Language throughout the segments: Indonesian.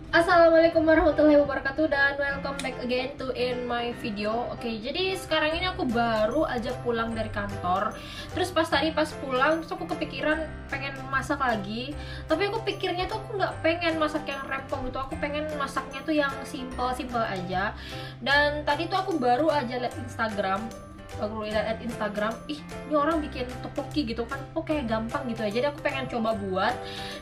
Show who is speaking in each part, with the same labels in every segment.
Speaker 1: Assalamualaikum warahmatullahi wabarakatuh dan welcome back again to in my video. Oke, jadi sekarang ini aku baru aja pulang dari kantor. Terus pas pulang, terus aku kepikiran pengen masak lagi. Tapi aku pikirnya tuh aku nggak pengen masak yang repot gitu. Aku pengen masaknya tuh yang simple aja. Dan tadi tuh aku baru aja liat Instagram, ini orang bikin tteokbokki gitu kan, kayak gampang gitu ya. Jadi aku pengen coba buat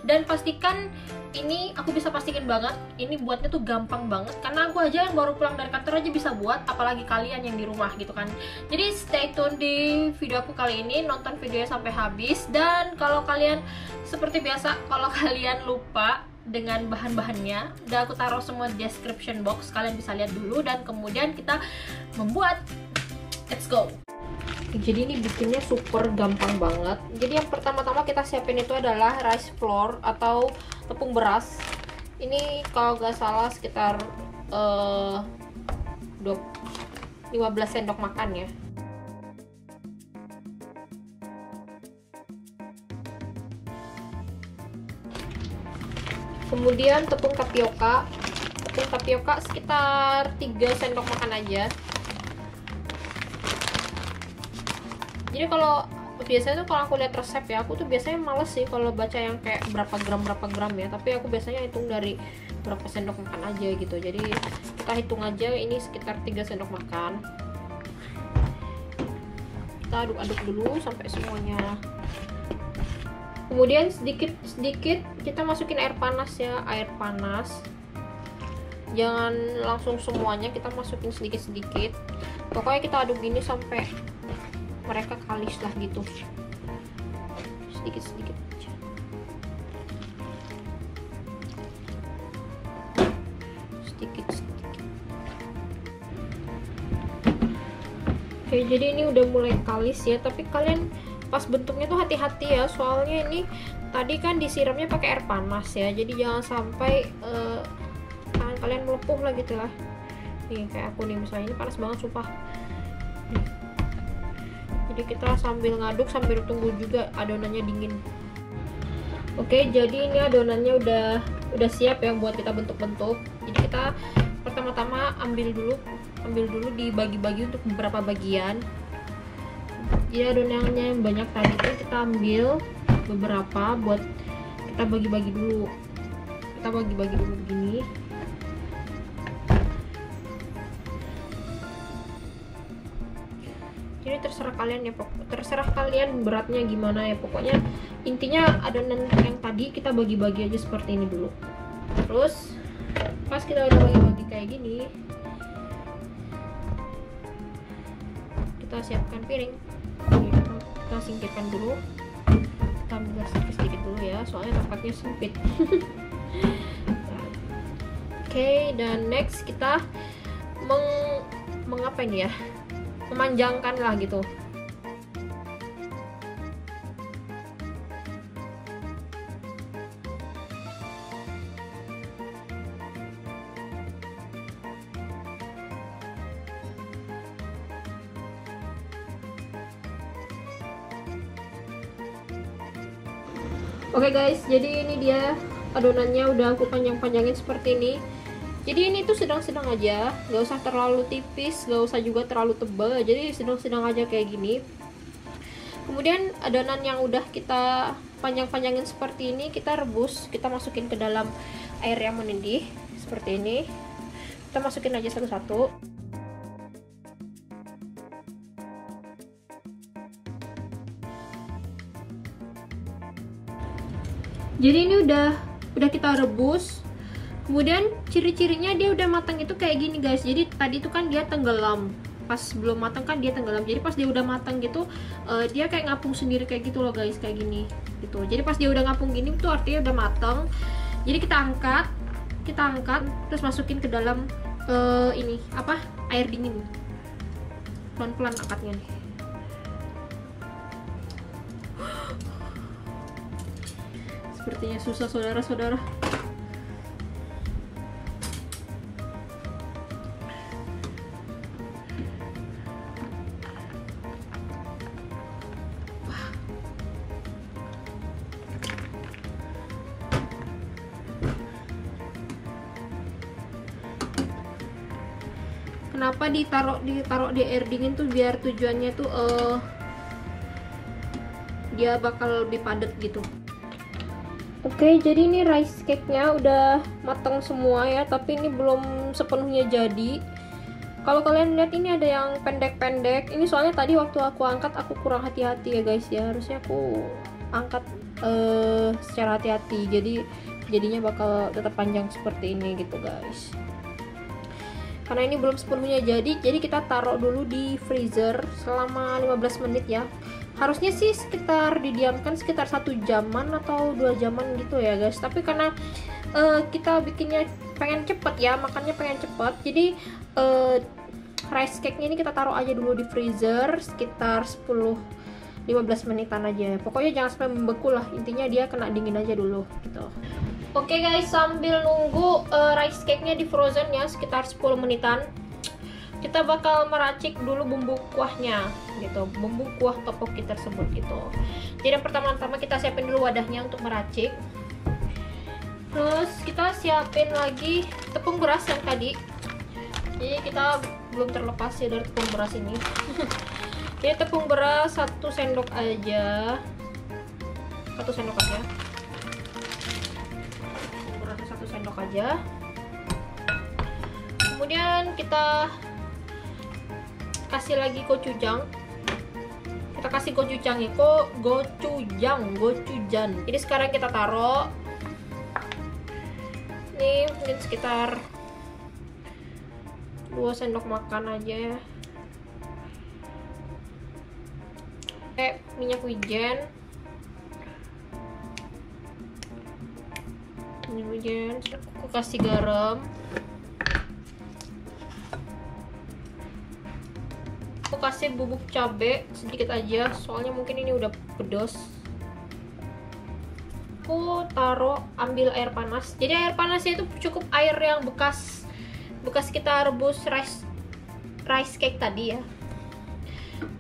Speaker 1: dan pastikan ini, aku bisa pastiin banget ini buatnya tuh gampang banget karena aku aja yang baru pulang dari kantor aja bisa buat, apalagi kalian yang di rumah gitu kan. Jadi stay tune di video aku kali ini, nonton videonya sampai habis. Dan kalau kalian seperti biasa, kalau kalian lupa dengan bahan-bahannya, udah aku taruh semua di description box, kalian bisa lihat dulu dan kemudian kita membuat. Let's go. Jadi ini bikinnya super gampang banget. Jadi yang pertama-tama kita siapin itu adalah rice flour atau tepung beras. Ini kalau nggak salah sekitar 15 sendok makan ya. Kemudian tepung tapioka sekitar 3 sendok makan aja. Jadi kalau biasanya tuh kalau aku lihat resep ya, aku tuh biasanya males sih kalau baca yang kayak berapa gram ya, tapi aku biasanya hitung dari berapa sendok makan aja gitu. Jadi kita hitung aja, ini sekitar 3 sendok makan. Kita aduk-aduk dulu sampai semuanya. Kemudian sedikit kita masukin air panas ya, air panas. Jangan langsung semuanya, kita masukin sedikit-sedikit. Pokoknya kita aduk gini sampai mereka kalis lah gitu, sedikit-sedikit aja. Sedikit-sedikit. Oke, jadi ini udah mulai kalis ya, tapi kalian pas bentuknya tuh hati-hati ya, soalnya ini tadi kan disiramnya pakai air panas ya, jadi jangan sampai tangan kalian melepuh lah gitu lah. Nih kayak aku nih misalnya, ini panas banget sumpah. Jadi kita sambil ngaduk sambil tunggu juga adonannya dingin. Oke, jadi ini adonannya udah siap ya buat kita bentuk-bentuk. Jadi kita pertama-tama ambil dulu dibagi-bagi untuk beberapa bagian. Jadi adonannya yang banyak tadi itu kita ambil beberapa buat kita bagi-bagi dulu. Kita bagi-bagi dulu begini. Jadi terserah kalian beratnya gimana ya, pokoknya intinya adonan yang tadi kita bagi-bagi aja seperti ini dulu. Terus pas kita udah bagi-bagi kayak gini, kita siapkan piring. Kita singkirkan dulu, kita ambil sedikit dulu ya, soalnya tempatnya sempit. Oke, dan next kita mengapain ya, memanjangkan lah gitu. Oke guys, jadi ini dia adonannya udah aku panjang-panjangin seperti ini. Jadi ini tuh sedang-sedang aja, nggak usah terlalu tipis, nggak usah juga terlalu tebal, jadi sedang-sedang aja kayak gini. Kemudian adonan yang udah kita panjang-panjangin seperti ini kita rebus, kita masukin ke dalam air yang mendidih seperti ini. Kita masukin aja satu-satu. Jadi ini udah kita rebus. Kemudian ciri-cirinya dia udah matang itu kayak gini guys. Jadi tadi itu kan dia tenggelam, pas belum matang kan dia tenggelam. Jadi pas dia udah matang gitu, dia kayak ngapung sendiri kayak gitu loh guys, kayak gini gitu. Jadi pas dia udah ngapung gini tuh artinya udah matang. Jadi kita angkat terus masukin ke dalam ini apa, air dingin. Pelan-pelan angkatnya nih. Sepertinya susah saudara-saudara. Kenapa ditaruh di air dingin tuh biar tujuannya tuh dia bakal lebih padat gitu. Oke, jadi ini rice cake-nya udah matang semua ya, tapi ini belum sepenuhnya jadi. Kalau kalian lihat ini ada yang pendek-pendek. Ini soalnya tadi waktu aku angkat aku kurang hati-hati ya guys ya. Harusnya aku angkat secara hati-hati. Jadinya bakal tetap panjang seperti ini gitu guys. Karena ini belum sepenuhnya jadi kita taruh dulu di freezer selama 15 menit ya. Harusnya sih sekitar didiamkan sekitar 1 jaman atau 2 jaman gitu ya guys. Tapi karena kita bikinnya pengen cepet ya, makannya pengen cepet, jadi rice cake nya ini kita taruh aja dulu di freezer sekitar 10-15 menitan aja. Pokoknya jangan sampai membeku lah, intinya dia kena dingin aja dulu gitu. Oke guys, sambil nunggu rice cake nya di frozen ya sekitar 10 menitan, kita bakal meracik dulu bumbu kuahnya gitu, bumbu kuah tteokbokki tersebut gitu. Jadi yang pertama-tama kita siapin dulu wadahnya untuk meracik. Terus kita siapin lagi tepung beras yang tadi. Jadi kita belum terlepas ya dari tepung beras ini. Jadi tepung beras 1 sendok aja. 1 sendok aja. Tepung beras 1 sendok aja. Kemudian kita kasih lagi gochujang. Kita kasih gochujang ya, gochujang. Jadi sekarang kita taruh. Ini mungkin sekitar 2 sendok makan aja ya. Minyak wijen. Aku kasih garam. Aku kasih bubuk cabai sedikit aja, soalnya mungkin ini udah pedas. Aku ambil air panas. Jadi air panasnya itu cukup air yang bekas kita rebus rice cake tadi ya.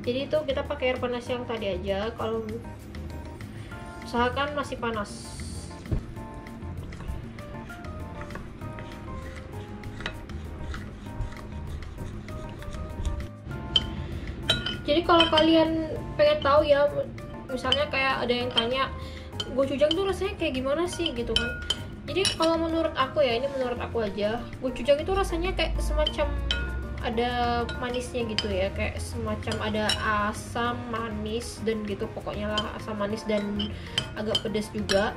Speaker 1: Jadi itu kita pakai air panas yang tadi aja. Kalau usahakan masih panas. Jadi kalau kalian pengen tahu ya, misalnya kayak ada yang tanya gochujang tuh rasanya kayak gimana sih gitu kan. Jadi kalau menurut aku ya, ini menurut aku aja, gochujang itu rasanya kayak semacam ada manisnya gitu ya, kayak semacam ada asam manis dan gitu, pokoknya lah asam manis dan agak pedas juga.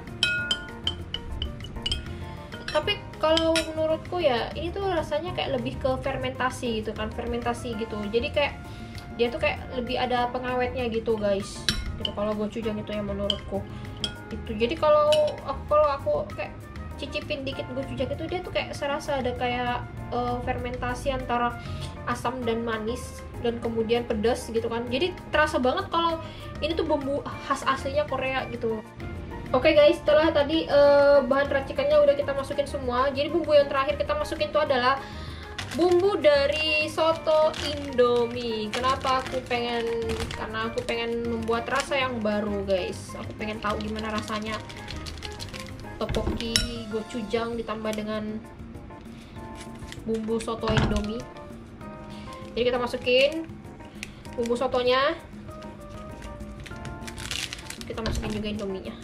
Speaker 1: Tapi kalau menurutku ya ini tuh rasanya kayak lebih ke fermentasi gitu kan, fermentasi gitu. Jadi kayak dia tuh kayak lebih ada pengawetnya gitu guys. Gitu kalau gochujang itu yang menurutku. Itu. Jadi kalau aku kayak cicipin dikit gochujang itu, dia tuh kayak serasa ada kayak fermentasi antara asam dan manis dan kemudian pedas gitu kan. Jadi terasa banget kalau ini tuh bumbu khas aslinya Korea gitu. Oke guys, setelah tadi bahan racikannya udah kita masukin semua. Jadi bumbu yang terakhir kita masukin itu adalah bumbu dari soto Indomie. Kenapa aku pengen? Karena aku pengen membuat rasa yang baru guys. Aku pengen tahu gimana rasanya tteokbokki gochujang ditambah dengan bumbu soto Indomie. Jadi kita masukin bumbu sotonya, kita masukin juga Indominya.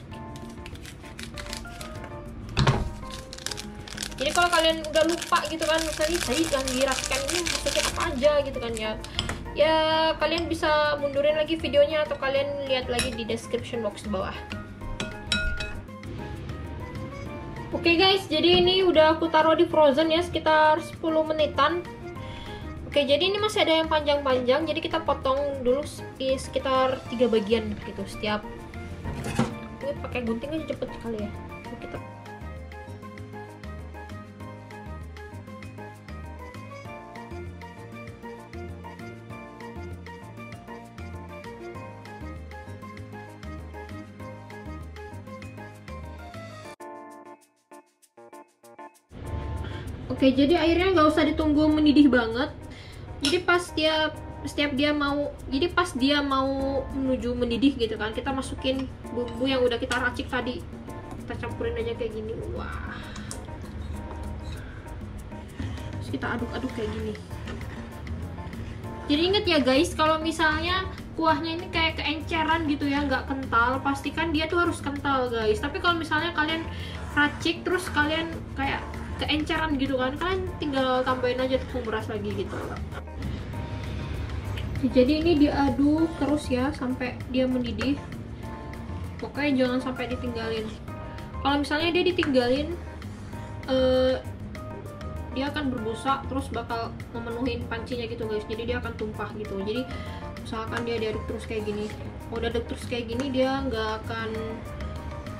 Speaker 1: Jadi kalau kalian udah lupa gitu kan, misalnya tadi yang dirasakan ini masukin apa aja gitu kan ya kalian bisa mundurin lagi videonya atau kalian lihat lagi di description box di bawah. Oke guys, jadi ini udah aku taruh di frozen ya sekitar 10 menitan. Oke, jadi ini masih ada yang panjang-panjang, jadi kita potong dulu sekitar 3 bagian gitu setiap. Ini pakai gunting aja cepet sekali ya. Kita Oke, jadi airnya nggak usah ditunggu mendidih banget. Jadi pas dia mau menuju mendidih gitu kan, kita masukin bumbu yang udah kita racik tadi. Kita campurin aja kayak gini. Wah. Terus kita aduk-aduk kayak gini. Jadi inget ya guys, kalau misalnya kuahnya ini kayak keenceran gitu ya, nggak kental, pastikan dia tuh harus kental guys. Tapi kalau misalnya kalian racik terus kalian kayak keenceran gitu kan, kalian tinggal tambahin aja tepung beras lagi gitu. Jadi ini diaduk terus ya sampai dia mendidih. Pokoknya jangan sampai ditinggalin. Kalau misalnya dia ditinggalin, dia akan berbusa terus bakal memenuhi pancinya gitu guys. Jadi dia akan tumpah gitu. Jadi usahakan dia diaduk terus kayak gini. Kalau udah aduk terus kayak gini, dia nggak akan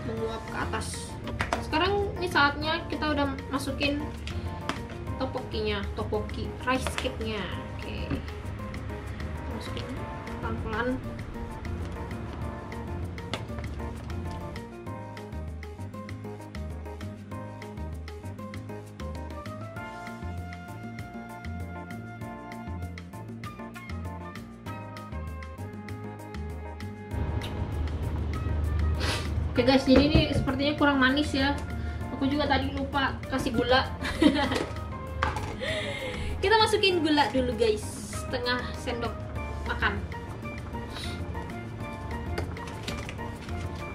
Speaker 1: menguap ke atas. Sekarang ini saatnya kita udah masukin topoki rice cake-nya. Oke. Masukin pelan-pelan. Oke guys, jadi ini sepertinya kurang manis ya. Aku juga tadi lupa kasih gula. Kita masukin gula dulu guys, setengah sendok makan.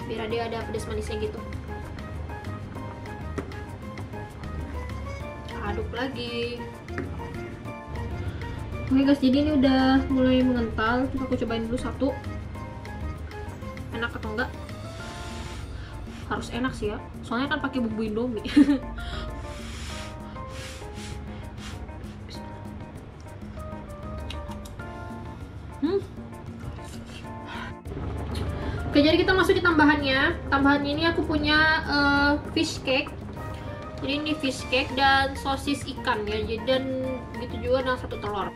Speaker 1: Biar dia ada pedas manisnya gitu. Aduk lagi. Oke guys, jadi ini udah mulai mengental. Terus aku cobain dulu satu. Enak atau enggak? Harus enak sih ya, soalnya kan pakai bumbu Indomie. Oke, jadi kita masuk di tambahannya. Tambahannya ini aku punya fish cake. Jadi ini fish cake dan sosis ikan ya. Jadi dan gitu juga dengan satu telur.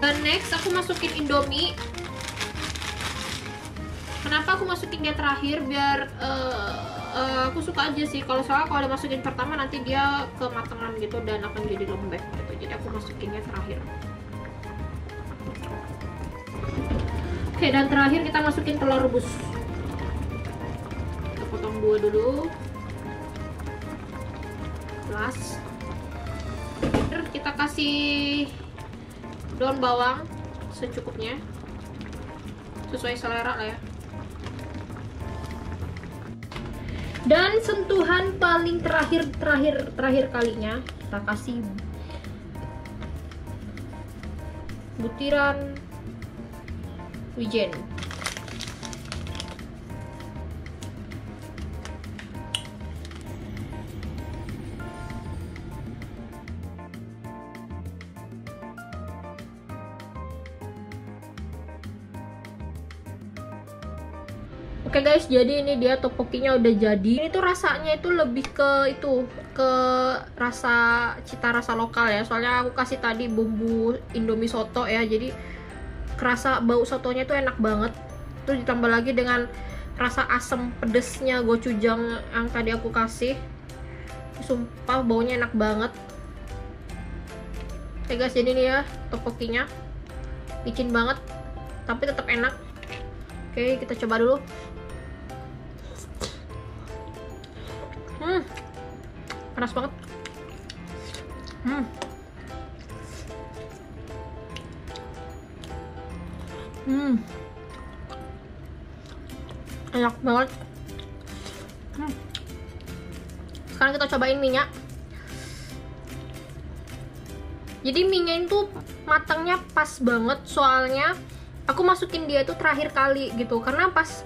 Speaker 1: Dan next aku masukin Indomie. Kenapa aku masukin dia terakhir? Biar aku suka aja sih. Soalnya kalau dimasukin pertama nanti dia kematangan gitu dan akan jadi lembek gitu. Jadi aku masukinnya terakhir. Oke, dan terakhir kita masukin telur rebus. Kita potong dua dulu. Plus. Terus kita kasih daun bawang secukupnya, sesuai selera lah ya. Dan sentuhan paling terakhir kalinya, kita kasih butiran wijen. Oke guys, jadi ini dia topokinya udah jadi. Ini tuh rasanya itu lebih ke rasa cita rasa lokal ya. Soalnya aku kasih tadi bumbu Indomie soto ya. Jadi kerasa bau sotonya tuh enak banget. Terus ditambah lagi dengan rasa asam pedesnya gochujang yang tadi aku kasih. Sumpah baunya enak banget. Oke guys, jadi ini ya topokinya. Licin banget tapi tetap enak. Oke, kita coba dulu. Panas banget. Enak banget. Sekarang kita cobain minyak. Jadi minyak itu matangnya pas banget, soalnya aku masukin dia itu terakhir kali gitu, karena pas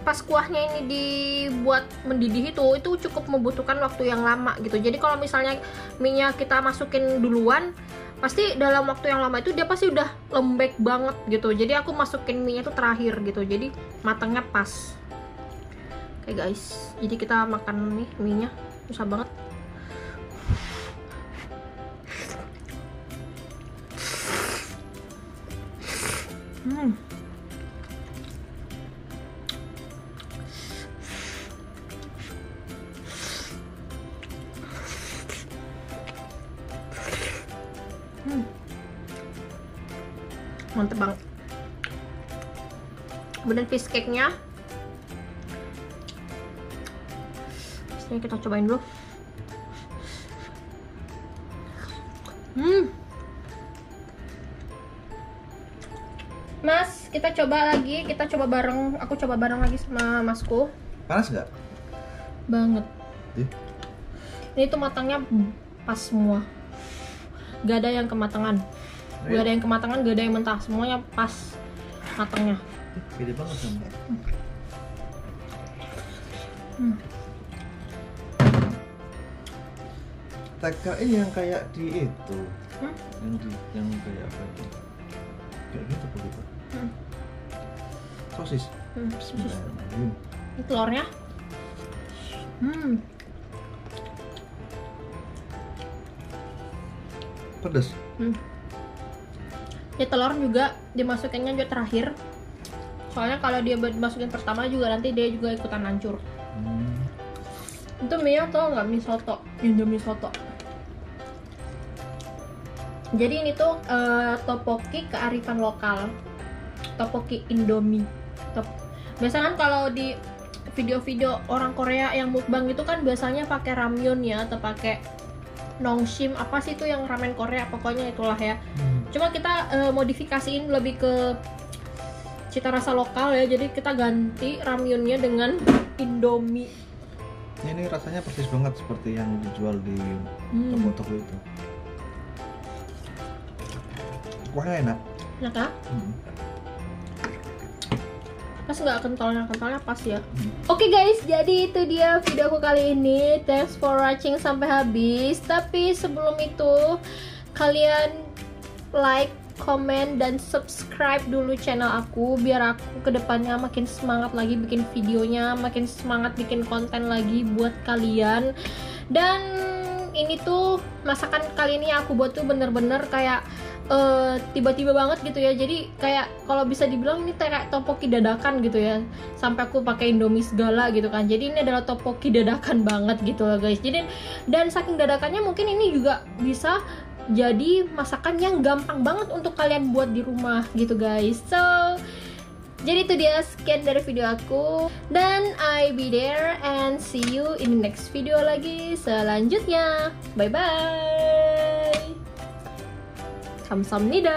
Speaker 1: kuahnya ini dibuat mendidih itu cukup membutuhkan waktu yang lama gitu. Jadi kalau misalnya minyak kita masukin duluan, pasti dalam waktu yang lama itu dia pasti udah lembek banget gitu. Jadi aku masukin minyak itu terakhir gitu, jadi matangnya pas. Oke guys, jadi kita makan nih minyak, susah banget. Mantep banget. Kemudian fish cake-nya Sini kita cobain dulu. Mas, kita coba lagi. Kita coba bareng. Aku coba bareng lagi sama masku.
Speaker 2: Panas nggak?
Speaker 1: Banget.
Speaker 2: Ih.
Speaker 1: Ini tuh matangnya pas semua. Gak ada yang kematangan. Gak ada yang kematangan, gak ada yang mentah. Semuanya pas matangnya.
Speaker 2: Gede banget sama. Tekstur ini yang kayak di itu. Yang kayak apa itu? Kayak gitu begitu. Sosis. Bismillahirrahmanirrahim.
Speaker 1: Ini telurnya.
Speaker 2: Pedas.
Speaker 1: Ya telur juga dimasukinnya juga terakhir. Soalnya kalau dia dimasukin pertama juga nanti dia juga ikutan hancur. Itu mie tau nggak, mie soto, Indomie soto. Jadi ini tuh topoki kearifan lokal, topoki Indomie. Biasanya kan kalau di video-video orang Korea yang mukbang itu kan biasanya pakai ramyun ya, atau pakai nongshim, apa sih itu yang ramen Korea, pokoknya itulah ya. Cuma kita modifikasiin lebih ke cita rasa lokal ya, jadi kita ganti ramyunnya dengan Indomie.
Speaker 2: Ini rasanya persis banget seperti yang dijual di toko-toko itu. Kuahnya enak.
Speaker 1: Enak ya? Pas nggak kentalnya pas ya. Oke guys, jadi itu dia video aku kali ini. Thanks for watching sampai habis. Tapi sebelum itu kalian like, comment, dan subscribe dulu channel aku biar aku kedepannya makin semangat lagi bikin videonya, makin semangat bikin konten lagi buat kalian. Dan ini tuh masakan kali ini aku buat tuh bener-bener kayak tiba-tiba banget gitu ya. Jadi kayak kalau bisa dibilang ini kayak topoki dadakan gitu ya, sampai aku pakai Indomie segala gitu kan. Jadi ini adalah topoki dadakan banget gitu loh guys. Jadi dan saking dadakannya mungkin ini juga bisa jadi masakan yang gampang banget untuk kalian buat di rumah gitu guys. So jadi itu dia sekian dari video aku, dan I be there and see you in the next video lagi selanjutnya. Bye bye. 감사합니다.